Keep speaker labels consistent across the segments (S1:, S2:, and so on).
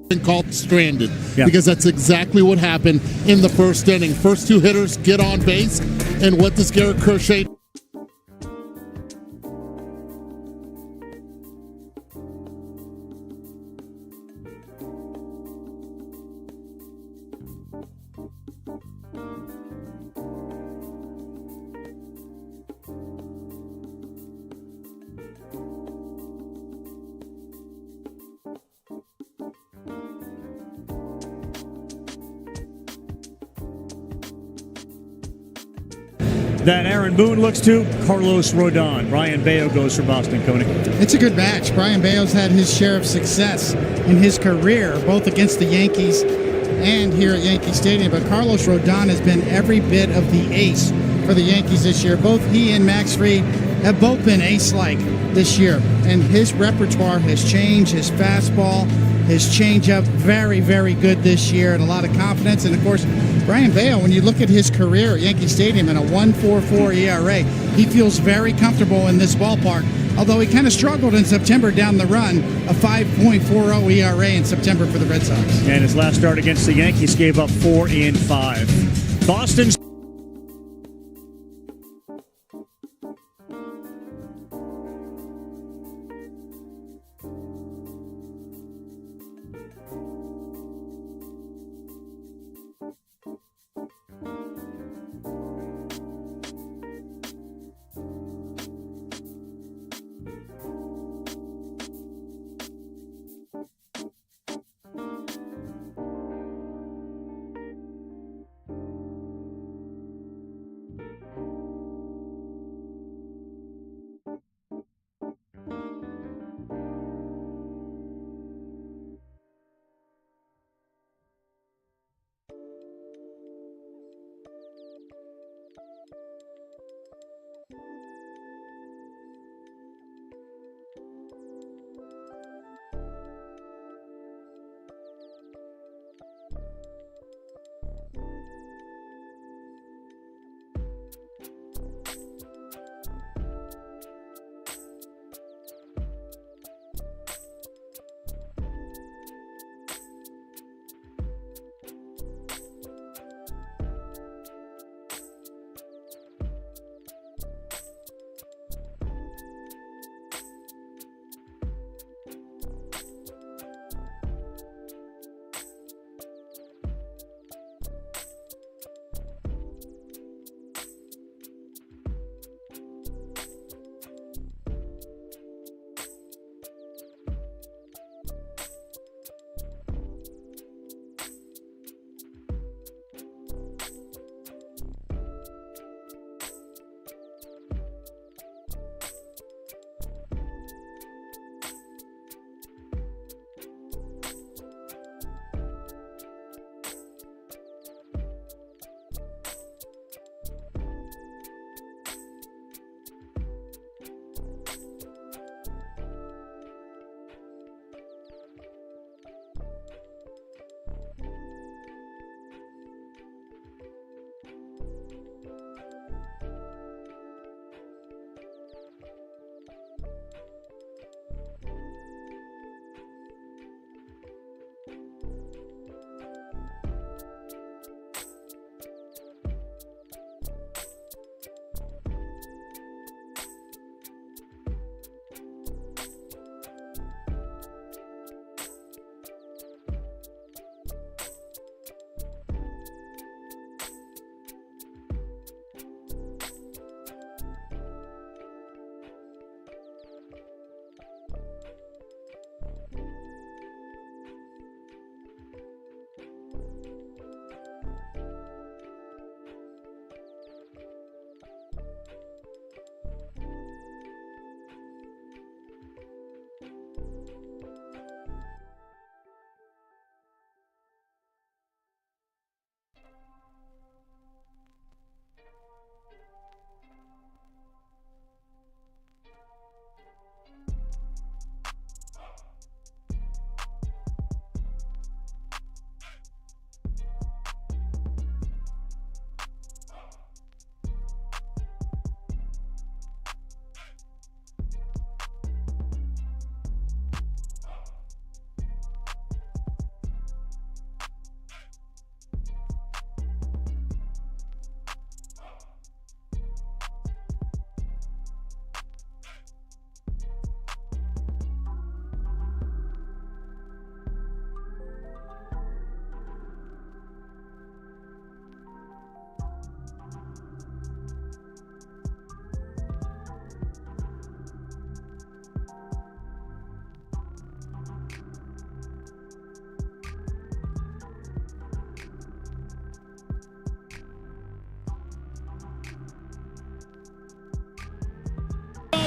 S1: been called stranded because that's exactly what happened in the first inning. First two hitters get on base, and what does Garrett Crochet?
S2: That Aaron Boone looks to Carlos Rodón. Brayan Bello goes for Boston, Coney.
S3: It's a good match. Brayan Bello's had his share of success in his career, both against the Yankees and here at Yankee Stadium. But Carlos Rodón has been every bit of the ace for the Yankees this year. Both he and Max Fried have both been ace-like this year. And his repertoire has changed. His fastball, his changeup, very, very good this year, and a lot of confidence. And, of course, Brayan Bello, when you look at his career at Yankee Stadium in a 1.44 ERA, he feels very comfortable in this ballpark, although he kind of struggled in September down the run, a 5.40 ERA in September for the Red Sox.
S2: And his last start against the Yankees gave up 4 in 5. Boston's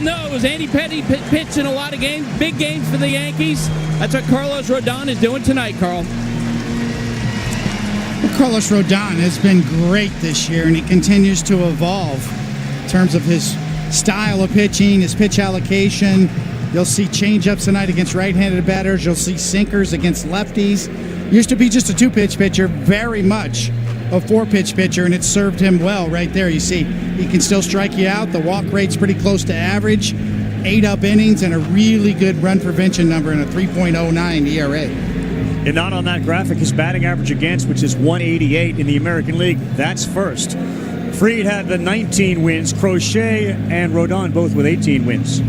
S4: knows Andy Petty pitched in a lot of games, big games for the Yankees. That's what Carlos Rodón is doing tonight, Carl.
S3: Well, Carlos Rodón has been great this year, and he continues to evolve in terms of his style of pitching, his pitch allocation. You'll see changeups tonight against right-handed batters. You'll see sinkers against lefties. Used to be just a two-pitch pitcher, very much a four-pitch pitcher, and it served him well right there. You see, he can still strike you out. The walk rate's pretty close to average. 8 up innings and a really good run prevention number and a 3.09 ERA.
S2: And not on that graphic, his batting average against, which is 188 in the American League. That's first. Fried had the 19 wins. Crochet and Rodón both with 18 wins.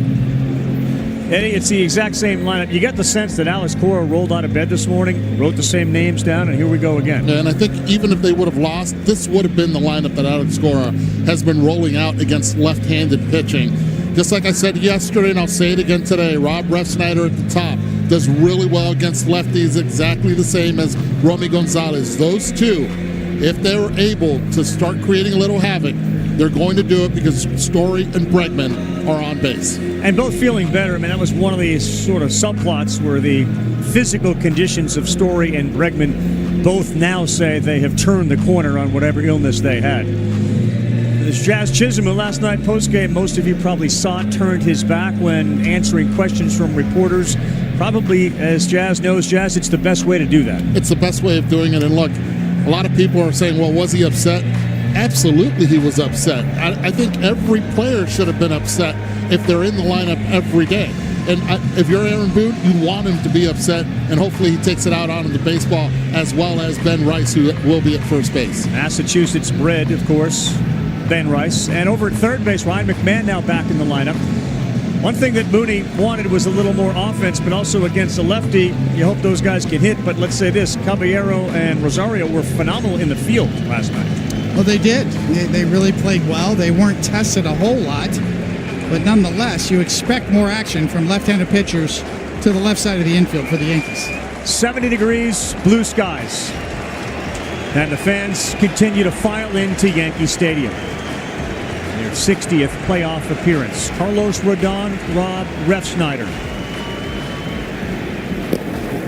S2: Eddie, it's the exact same lineup. You get the sense that Alex Cora rolled out of bed this morning, wrote the same names down, and here we go again.
S1: And I think even if they would have lost, this would have been the lineup that Alex Cora has been rolling out against left-handed pitching. Just like I said yesterday, and I'll say it again today, Rob Refsnyder at the top does really well against lefties, exactly the same as Romy Gonzalez. Those two, if they're able to start creating a little havoc, they're going to do it because Story and Bregman are on base.
S2: And both feeling better. I mean, that was one of the sort of subplots where the physical conditions of Story and Bregman both now say they have turned the corner on whatever illness they had. As Jazz Chisholm last night postgame, most of you probably saw it, turned his back when answering questions from reporters. Probably, as Jazz knows, Jazz, it's the best way to do that.
S1: It's the best way of doing it. And look, a lot of people are saying, well, was he upset? Absolutely he was upset. I think every player should have been upset if they're in the lineup every day. And if you're Aaron Boone, you want him to be upset, and hopefully he takes it out on the baseball, as well as Ben Rice, who will be at first base.
S2: Massachusetts bred, of course, Ben Rice. And over at third base, Ryan McMahon now back in the lineup. One thing that Mooney wanted was a little more offense, but also against a lefty, you hope those guys can hit. But let's say this, Caballero and Rosario were phenomenal in the field last night.
S3: Well, they did. They really played well. They weren't tested a whole lot. But nonetheless, you expect more action from left-handed pitchers to the left side of the infield for the Yankees.
S2: 70 degrees, blue skies. And the fans continue to file into Yankee Stadium. Their 60th playoff appearance. Carlos Rodón, Rob Refsnyder.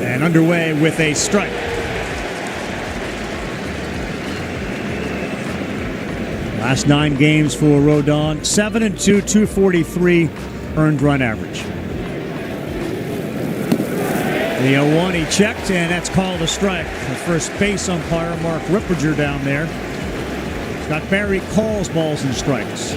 S2: And underway with a strike. Last 9 games for Rodón, 7-2, 243 earned run average. The 0-1 he checked, and that's called a strike. The first base umpire, Mark Ripperger, down there. Scott Barry calls balls and strikes.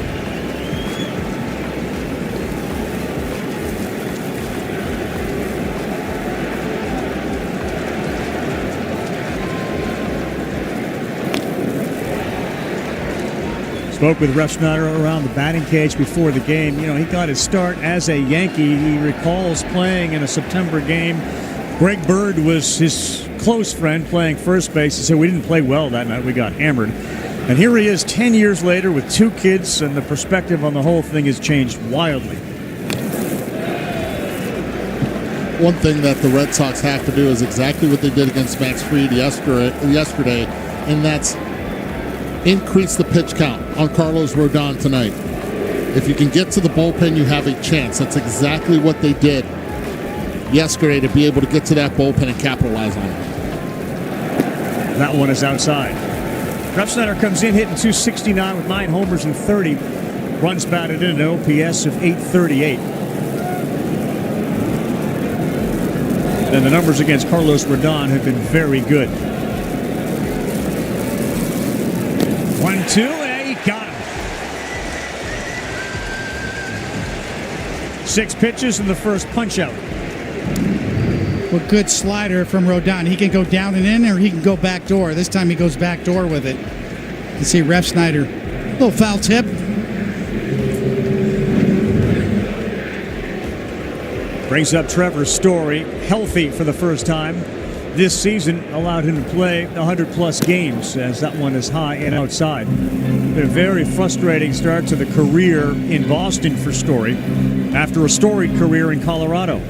S2: Spoke with Refsnyder around the batting cage before the game. You know, he got his start as a Yankee. He recalls playing in a September game. Greg Bird was his close friend playing first base. He said, we didn't play well that night. We got hammered. And here he is 10 years later with 2 kids, and the perspective on the whole thing has changed wildly.
S1: One thing that the Red Sox have to do is exactly what they did against Max Fried yesterday, and that's increase the pitch count on Carlos Rodón tonight. If you can get to the bullpen, you have a chance. That's exactly what they did yesterday to be able to get to that bullpen and capitalize on it.
S2: That one is outside. Refsnyder comes in hitting .269 with 9 homers and 30 runs batted in, an OPS of .838. And the numbers against Carlos Rodón have been very good. 1-2, and he got him. 6 pitches in the first punch out.
S3: Well, good slider from Rodón. He can go down and in, or he can go back door. This time he goes back door with it. You see Refsnyder, little foul tip.
S2: Brings up Trevor Story, healthy for the first time this season, allowed him to play 100-plus games, as that one is high and outside. Been a very frustrating start to the career in Boston for Story after a storied career in Colorado.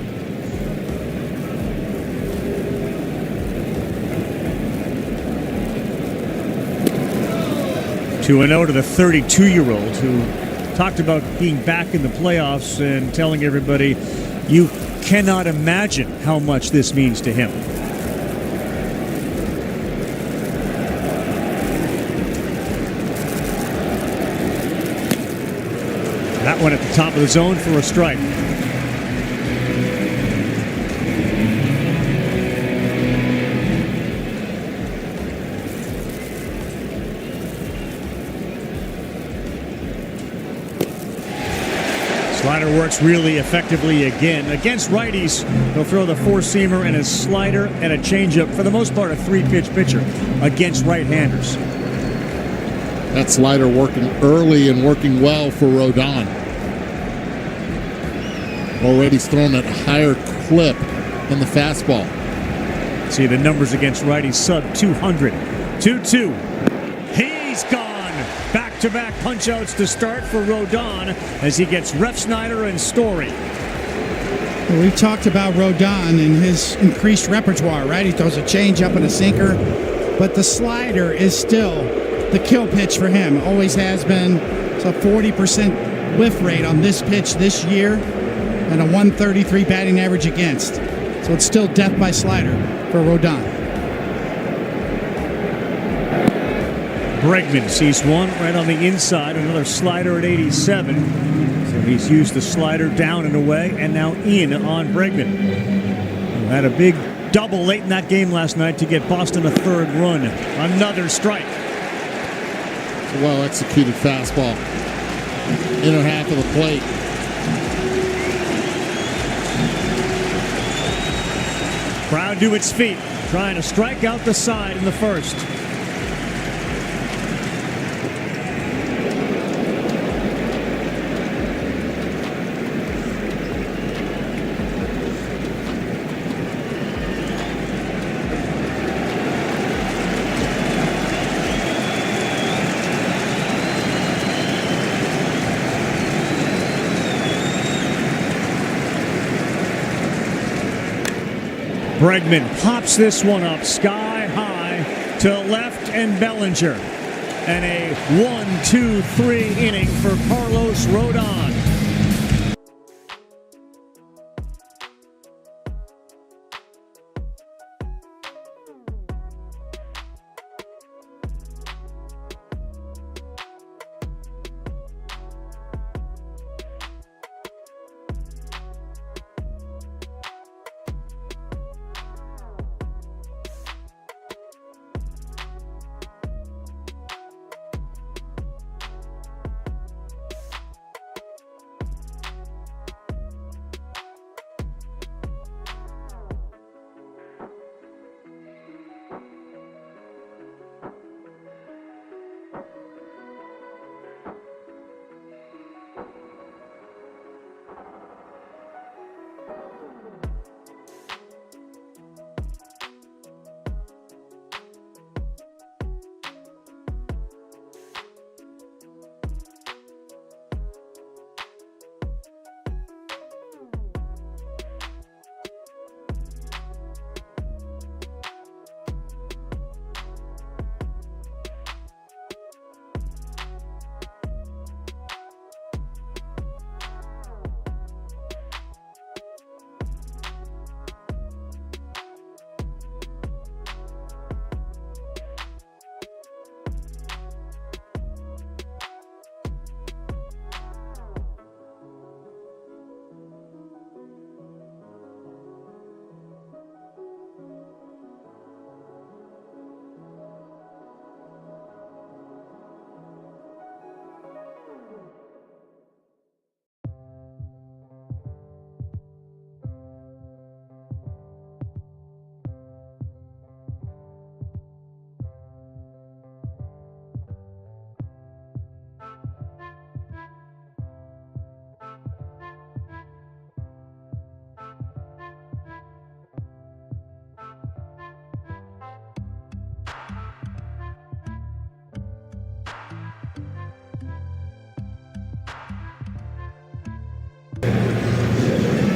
S2: 2-0 to the 32-year-old who talked about being back in the playoffs and telling everybody you cannot imagine how much this means to him. That one at the top of the zone for a strike. Slider works really effectively again. Against righties, he'll throw the four-seamer and a slider and a changeup. For the most part, a three-pitch pitcher against right-handers.
S1: That slider working early and working well for Rodón. Already thrown at a higher clip than the fastball.
S2: See the numbers against righties, sub 200. 2-2. He's gone. Back-to-back punch-outs to start for Rodón as he gets Refsnyder and Story.
S3: Well, we've talked about Rodón and his increased repertoire, right? He throws a changeup and a sinker, but the slider is still the kill pitch for him. Always has been. It's a 40% whiff rate on this pitch this year and a 133 batting average against. So it's still death by slider for Rodón.
S2: Bregman sees one right on the inside, another slider at 87. So he's used the slider down and away and now in on Bregman. Who had a big double late in that game last night to get Boston a third run. Another strike.
S1: Well-executed fastball. Inner half of the plate.
S2: Crowd to its feet, trying to strike out the side in the first. Bregman pops this one up sky high to left and Bellinger. And a 1-2-3 inning for Carlos Rodón.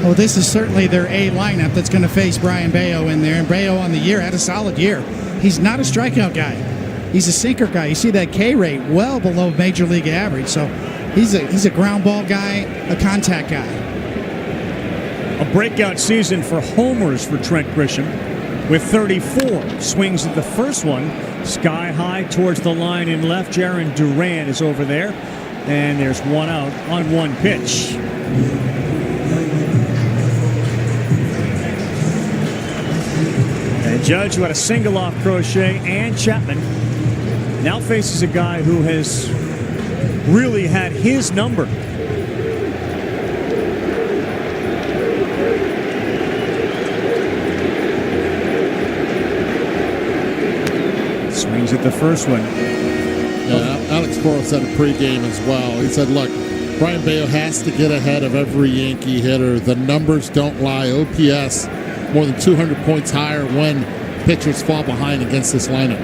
S3: Well, this is certainly their A lineup that's going to face Brayan Bello in there. And Bello on the year had a solid year. He's not a strikeout guy. He's a sinker guy. You see that K rate well below major league average. So He's a ground ball guy, a contact guy.
S2: A breakout season for homers for Trent Grisham with 34. Swings at the first one, sky high towards the line in left. Jaron Duran is over there, and there's one out on one pitch. And Judge, who had a single off Crochet and Chapman, now faces a guy who has really had his number. Swings at the first one.
S1: Yeah, Alex Cora said a pregame as well. He said, look, Brayan Bello has to get ahead of every Yankee hitter. The numbers don't lie. OPS more than 200 points higher when pitchers fall behind against this lineup.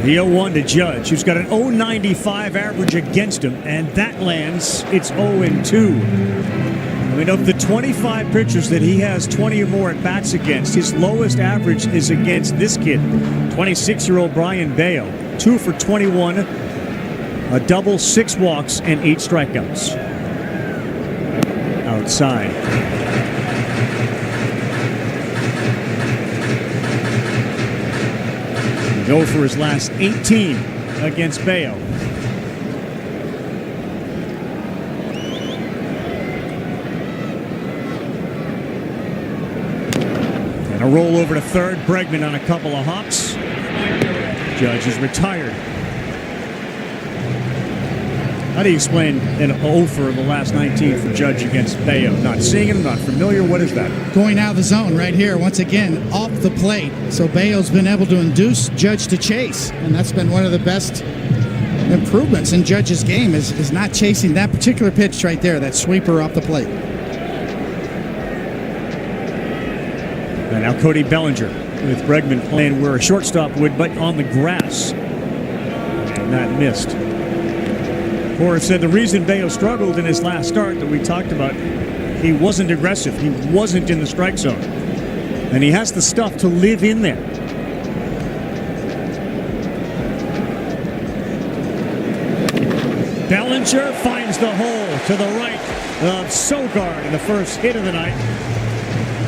S2: The 0-1 to Judge, who's got an 0.95 average against him, and that lands. It's 0-2. I mean, of the 25 pitchers that he has 20 or more at bats against, his lowest average is against this kid, 26-year-old Brayan Bello. 2 for 21, a double, 6 walks, and 8 strikeouts. Outside. Go for his last 18 against Bello. And a roll over to third. Bregman on a couple of hops. Judge is retired. How do you explain an 0 for the last 19 for Judge against Bello? Not seeing him, not familiar. What is that?
S3: Going out of the zone right here, once again, off the plate. So Bello's been able to induce Judge to chase, and that's been one of the best improvements in Judge's game is not chasing that particular pitch right there, that sweeper off the plate.
S2: And now Cody Bellinger with Bregman playing where a shortstop would, but on the grass. And that missed. Horace said the reason Bello struggled in his last start that we talked about, he wasn't aggressive. He wasn't in the strike zone. And he has the stuff to live in there. Bellinger finds the hole to the right of Sogard in the first hit of the night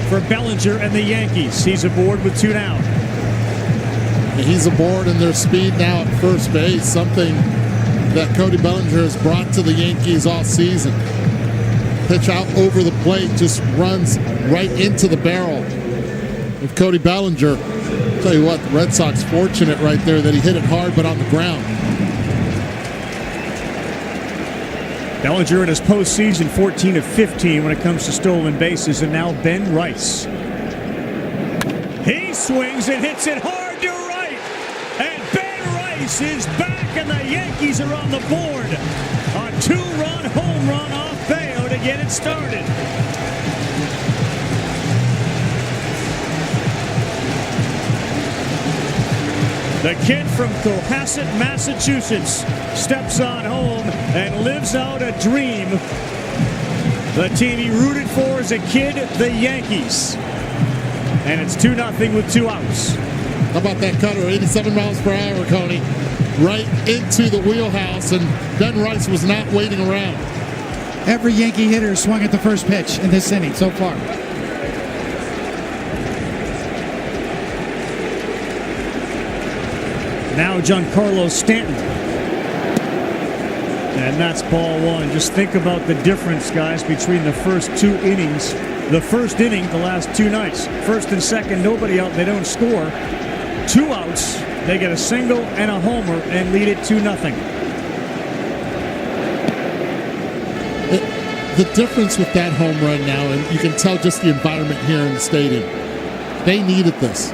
S2: for Bellinger and the Yankees. He's aboard with 2 down.
S1: He's aboard in their speed now at first base, something that Cody Bellinger has brought to the Yankees all season. Pitch out over the plate, just runs right into the barrel of Cody Bellinger. I'll tell you what, the Red Sox fortunate right there that he hit it hard but on the ground.
S2: Bellinger in his postseason 14 of 15 when it comes to stolen bases, and now Ben Rice. He swings and hits it hard to right, and Ben Rice is back, and the Yankees are on the board. A 2-run home run off Bello to get it started. The kid from Cohasset, Massachusetts, steps on home and lives out a dream. The team he rooted for as a kid, the Yankees. And it's 2-0 with 2 outs.
S1: How about that cutter? 87 miles per hour, Coney. Right into the wheelhouse, and Ben Rice was not waiting around.
S3: Every Yankee hitter swung at the first pitch in this inning so far.
S2: Now Giancarlo Stanton. And that's ball 1. Just think about the difference, guys, between the first 2 innings. The first inning, the last 2 nights. First and second, nobody out. They don't score. 2 outs. They get a single and a homer and lead it 2-0.
S1: The difference with that home run now, and you can tell just the environment here in the stadium, they needed this.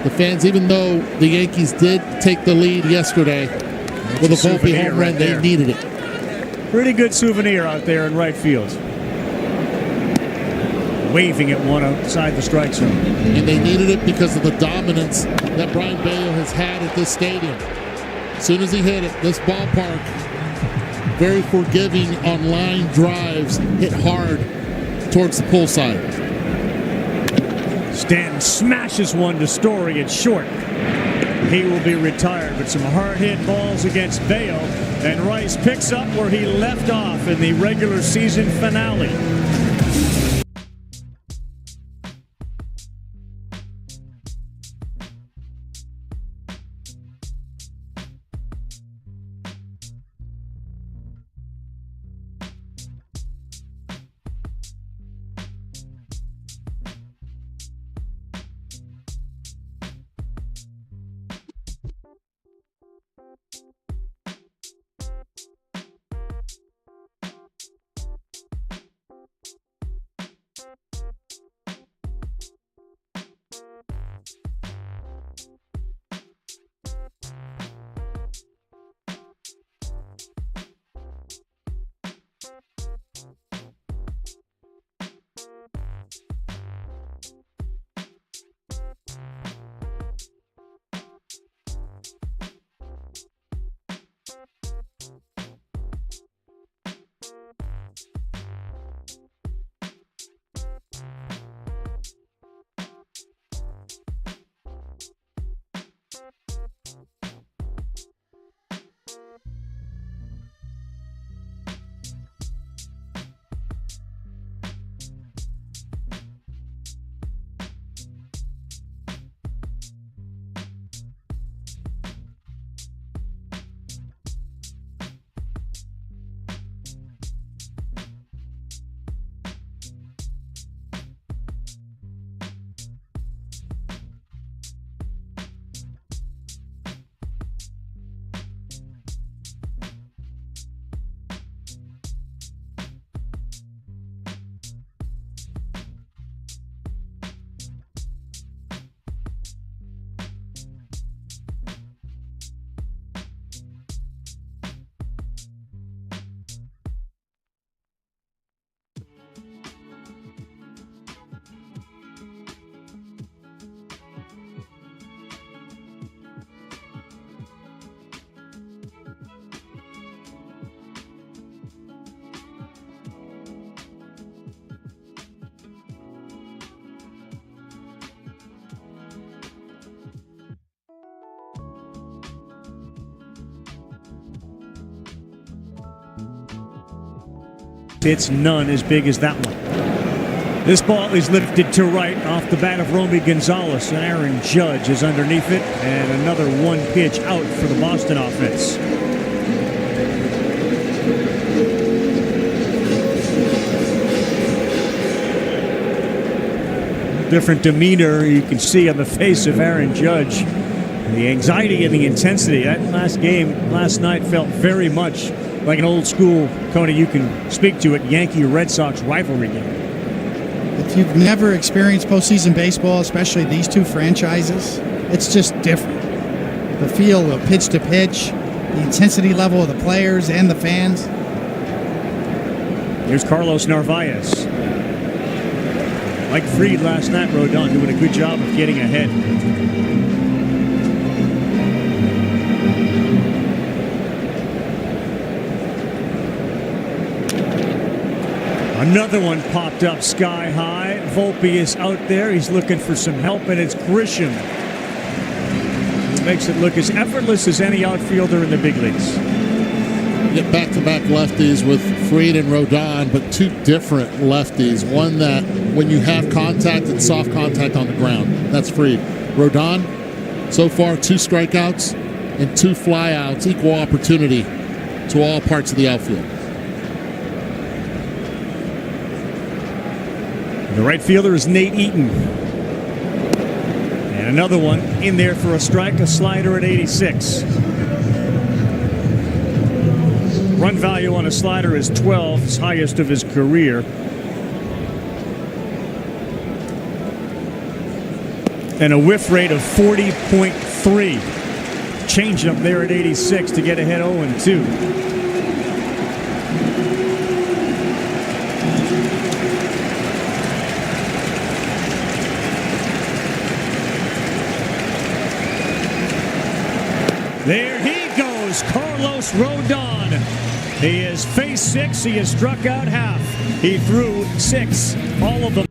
S1: The fans, even though the Yankees did take the lead yesterday with a Volpe home run, they needed it.
S2: Pretty good souvenir out there in right field. Waving at one outside the strike zone.
S1: And they needed it because of the dominance that Brayan Bello has had at this stadium. As soon as he hit it, this ballpark, very forgiving on line drives, hit hard towards the pull side.
S2: Stanton smashes one to Story at short. he will be retired. But some hard-hit balls against Bello, and Rice picks up where he left off in the regular season finale. It's none as big as that one. This ball is lifted to right off the bat of Romy Gonzalez, and Aaron Judge is underneath it, and another one pitch out for the Boston offense. Different demeanor you can see on the face of Aaron Judge. The anxiety and the intensity. That last night felt very much like an old school, Coney, you can speak to it, Yankee-Red Sox rivalry game.
S3: If you've never experienced postseason baseball, especially these two franchises, it's just different. The feel of pitch to pitch, the intensity level of the players and the fans.
S2: Here's Carlos Narvaez. Like Fried last night, Rodón doing a good job of getting ahead. Another one popped up sky high. Volpe is out there. He's looking for some help, and it's Grisham. He makes it look as effortless as any outfielder in the big leagues.
S1: Get back-to-back lefties with Fried and Rodón, but two different lefties. One that, when you have contact, it's soft contact on the ground. That's Fried. Rodón, so far 2 strikeouts and 2 flyouts, equal opportunity to all parts of the outfield.
S2: The right fielder is Nate Eaton. And another one in there for a strike, a slider at 86. Run value on a slider is 12, his highest of his career. And a whiff rate of 40.3. Changeup there at 86 to get ahead 0-2. There he goes, Carlos Rodón. He has faced 6, he has struck out half. He threw 6, all of them.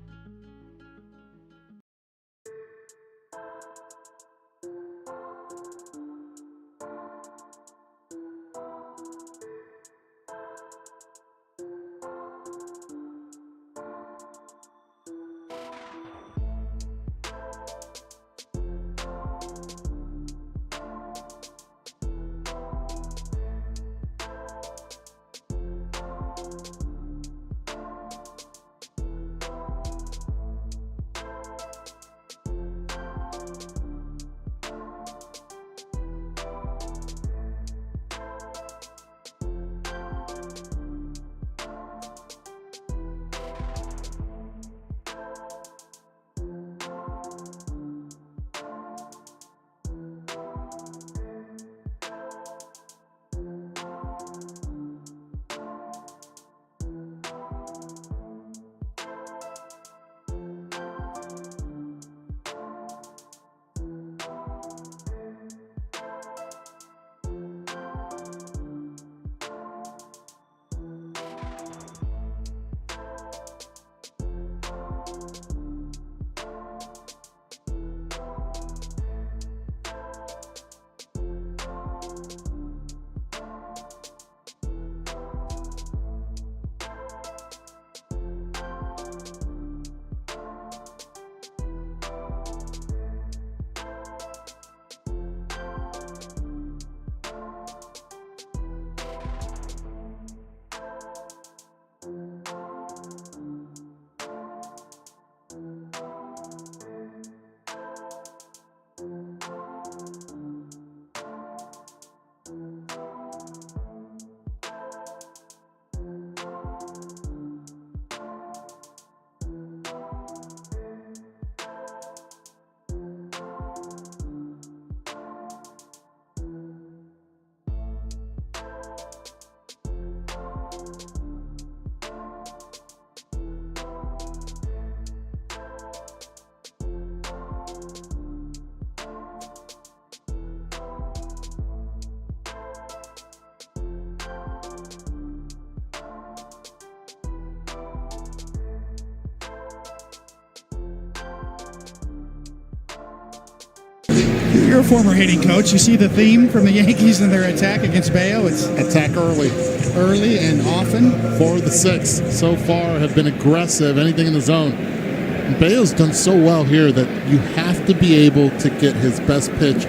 S3: You're a former hitting coach. You see the theme from the Yankees in their attack against Bello. It's
S1: Attack early.
S3: early and often.
S1: 4 of the 6 so far have been aggressive, anything in the zone. And Bello's done so well here that you have to be able to get his best pitch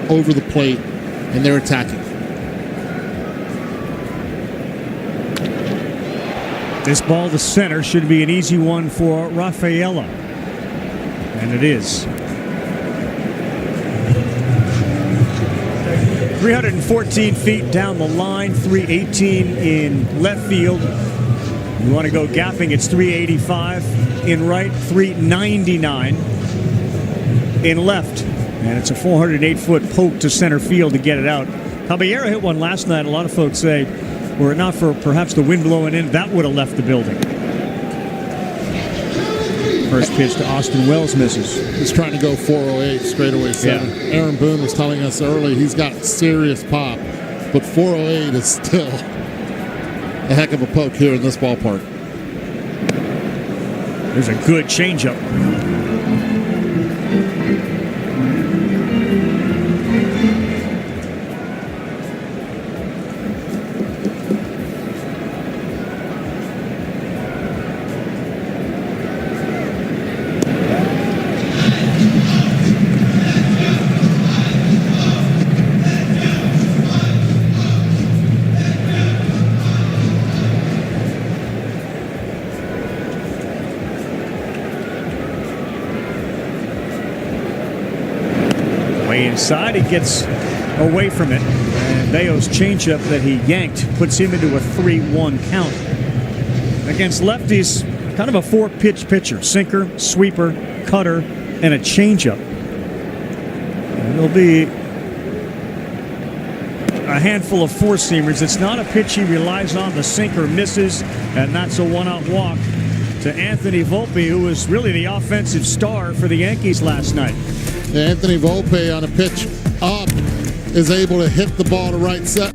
S1: over the plate, and they're attacking.
S2: This ball to center should be an easy one for Rafaela. And it is. 314 feet down the line, 318 in left field. You want to go gapping, it's 385 in right, 399 in left. And it's a 408-foot poke to center field to get it out. Caballero hit one last night. A lot of folks say, were it not for perhaps the wind blowing in, that would have left the building. First pitch to Austin Wells misses.
S1: He's trying to go 408 straightaway 7.
S2: Yeah.
S1: Aaron Boone was telling us early he's got serious pop, but 408 is still a heck of a poke here in this ballpark.
S2: There's a good changeup. Inside, he gets away from it, and Bello's changeup that he yanked puts him into a 3-1 count. Against lefties, kind of a 4-pitch pitcher: sinker, sweeper, cutter, and a changeup. And there'll be a handful of 4-seamers. It's not a pitch he relies on. The sinker misses, and that's a 1-out walk to Anthony Volpe, who was really the offensive star for the Yankees last night.
S1: Anthony Volpe on a pitch up is able to hit the ball to right set.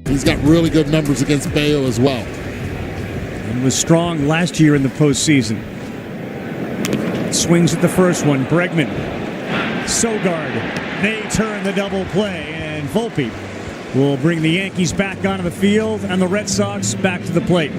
S1: He's got really good numbers against Bello as well.
S2: And was strong last year in the postseason. Swings at the first one. Bregman. Sogard. They turn the double play, and Volpe will bring the Yankees back onto the field and the Red Sox back to the plate.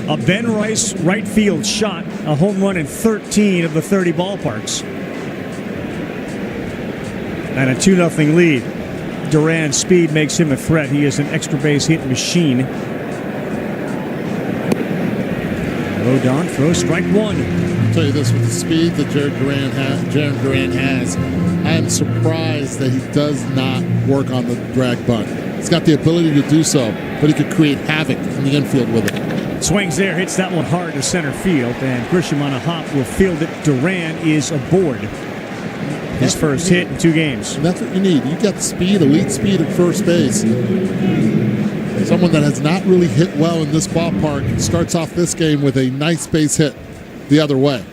S2: A Ben Rice right field shot, a home run in 13 of the 30 ballparks. And a 2-0 lead. Duran's speed makes him a threat. He is an extra base hit machine. Rodón throws strike one.
S1: I'll tell you this, with the speed that Jared Duran has, I am surprised that he does not work on the drag bunt. He's got the ability to do so, but he could create havoc in the infield with it.
S2: Swings there, hits that one hard to center field, and Grisham on a hop will field it. Duran is aboard. His first hit in 2 games.
S1: And that's what you need. You got speed, elite speed at first base. Someone that has not really hit well in this ballpark starts off this game with a nice base hit the other way.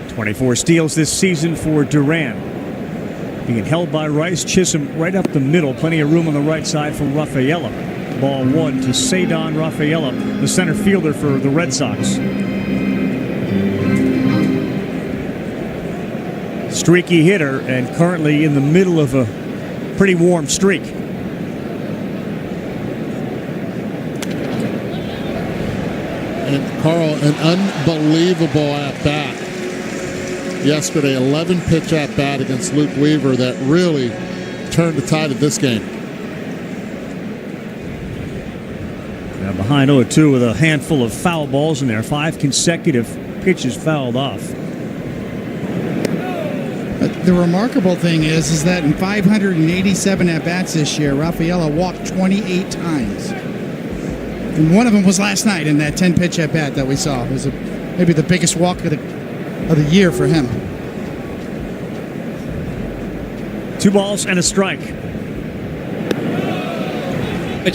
S2: .24 steals this season for Duran. Being held by Rice. Chisholm right up the middle. Plenty of room on the right side for Rafaela. Ball 1 to Cedon Rafaela, the center fielder for the Red Sox. Streaky hitter and currently in the middle of a pretty warm streak.
S1: And Carl, an unbelievable at-bat yesterday. 11-pitch at-bat against Luke Weaver that really turned the tide of this game.
S2: Now behind 0-2 with a handful of foul balls in there. 5 consecutive pitches fouled off.
S3: The remarkable thing is that in 587 at-bats this year, Rafaela walked 28 times. And one of them was last night in that 10-pitch at-bat that we saw. It was maybe the biggest walk of the year for him.
S2: 2 balls and a strike.
S4: But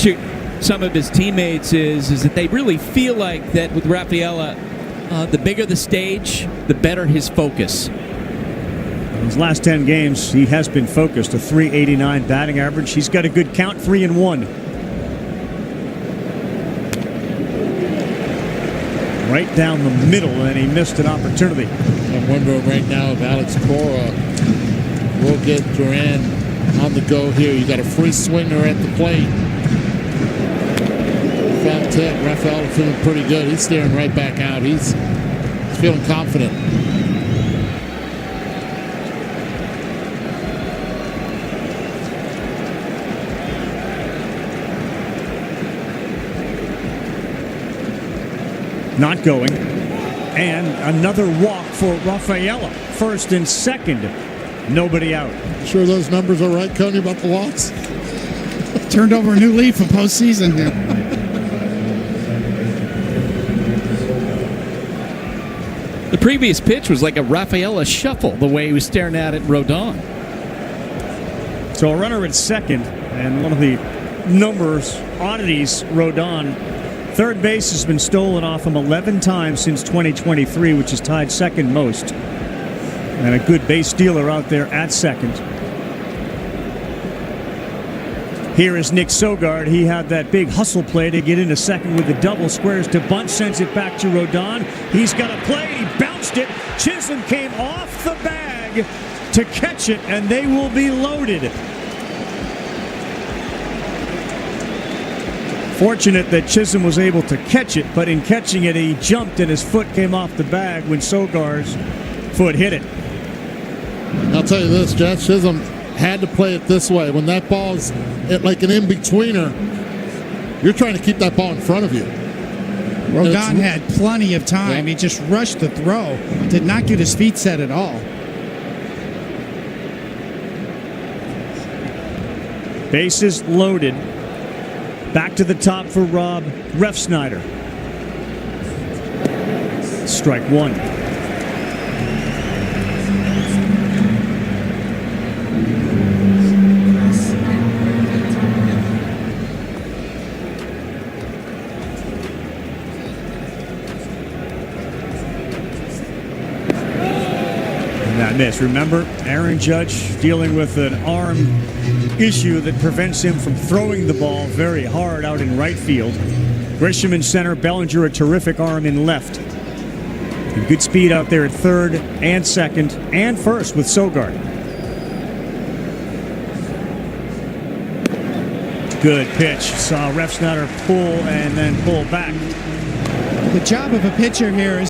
S4: some of his teammates is that they really feel like that with Rafaela, the bigger the stage, the better his focus.
S2: In his last 10 games, he has been focused. A .389 batting average. He's got a good count, 3-1. Right down the middle, and he missed an opportunity.
S1: I'm wondering right now if Alex Cora will get Duran on the go here. You got a free swinger at the plate. Foul tip. Rafael feeling pretty good. He's staring right back out. He's feeling confident.
S2: Not going. And another walk for Rafaela. First and second. Nobody out.
S1: Sure those numbers are right, Coney, about the walks?
S3: Turned over a new leaf in postseason here.
S4: The previous pitch was like a Rafaela shuffle, the way he was staring at it, Rodón.
S2: So a runner at second, and one of the oddities, Rodón. Third base has been stolen off him 11 times since 2023, which is tied second most. And a good base stealer out there at second. Here is Nick Sogard. He had that big hustle play to get into second with the double. Squares to bunt, sends it back to Rodón. He's got a play. He bounced it. Chisholm came off the bag to catch it, and they will be loaded. Fortunate that Chisholm was able to catch it, but in catching it, he jumped and his foot came off the bag when Sogard's foot hit it.
S1: I'll tell you this, Jeff, Chisholm had to play it this way. When that ball's like an in-betweener, you're trying to keep that ball in front of you.
S3: Rodón had plenty of time. Yeah. He just rushed the throw. Did not get his feet set at all.
S2: Bases loaded. Back to the top for Rob Refsnyder. Strike one. And that miss. Remember, Aaron Judge dealing with an arm issue that prevents him from throwing the ball very hard out in right field. Grisham in center, Bellinger a terrific arm in left. And good speed out there at third and second and first with Sogard. Good pitch. Saw Refsnyder pull and then pull back.
S3: The job of a pitcher here is